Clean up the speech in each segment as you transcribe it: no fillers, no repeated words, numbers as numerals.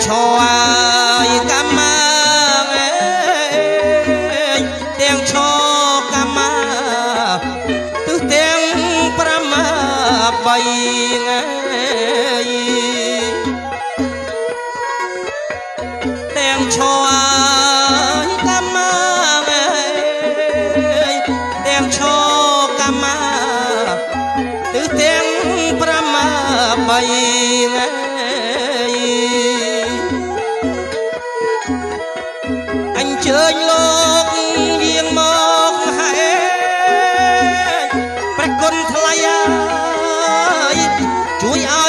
ឈរកម្មទាំងឈរកម្មទិសទាំង5 ទាំងឈរកម្មទាំងឈរកម្មទិសទាំង5 អញ្ជើញលោកយាងមកហើយព្រះគុណថ្លៃជួយឲ្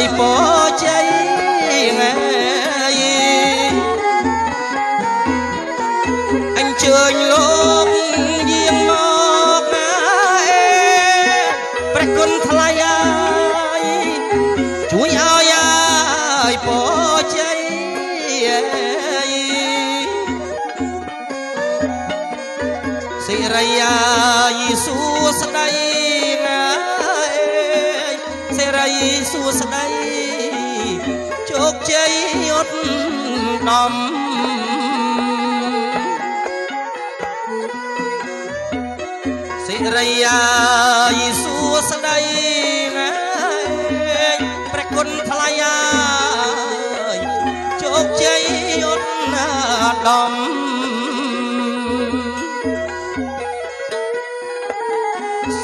យពរជ័យអញ្ជើញលោកយាងមកហើយព្រះគុណថ្លៃជួយឲ្យពរជ័យសិរីយេស៊ូស្ដីសិរីសួស្ដីជោគជ័យឧត្តមសិរីយេស៊ូស្ដីព្រះគុណថ្លៃជោគជ័យឧត្តម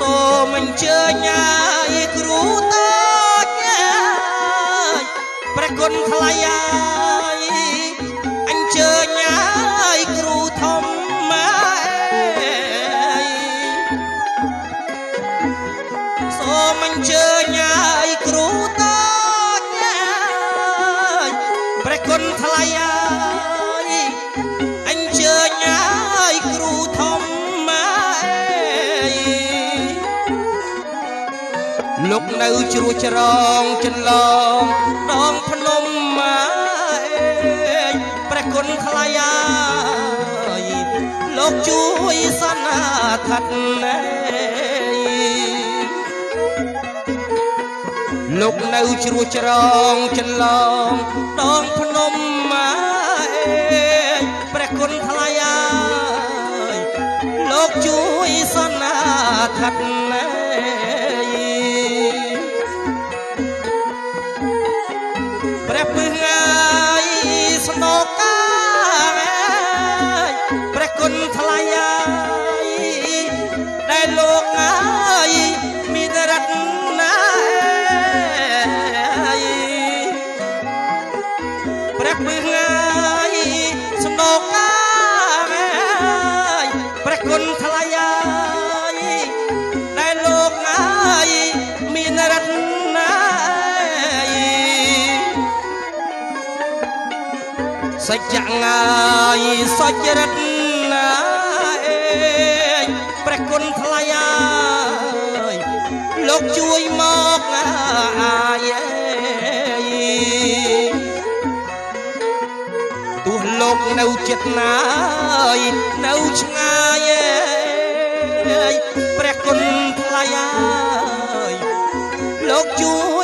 សូមអញ្ជើញគ្រូតូចព្រះគុណថ្លៃអញ្ជើញគ្រូធំសូមអញ្ជើញគ្រូតូចព្រះគុណថ្លៃអញ្ជើញគ្រូធំលោកនៅជ្រោះច្រងចន្លងដងភ្នំព្រះគុណថ្លៃលោកជួយសន្និដ្ឋានលោកនៅជ្រោះច្រងចន្លងដងភ្នំព្រះគុណថ្លៃលោកជួយសន្និដ្ឋានព្រះពឹងស្នោកាព្រះគុណថ្លៃដែលលោកមានរតនាព្រះពឹងស្នោកាព្រះគុណថ្លៃដែលលោកមានរតនាសច្ចងាយសច្ចរតនាព្រះគុណថ្លៃលោកជួយមកទោះលោកនៅចិត្តណានៅឆ្ងាយព្រះគុណថ្លៃលោកជួយ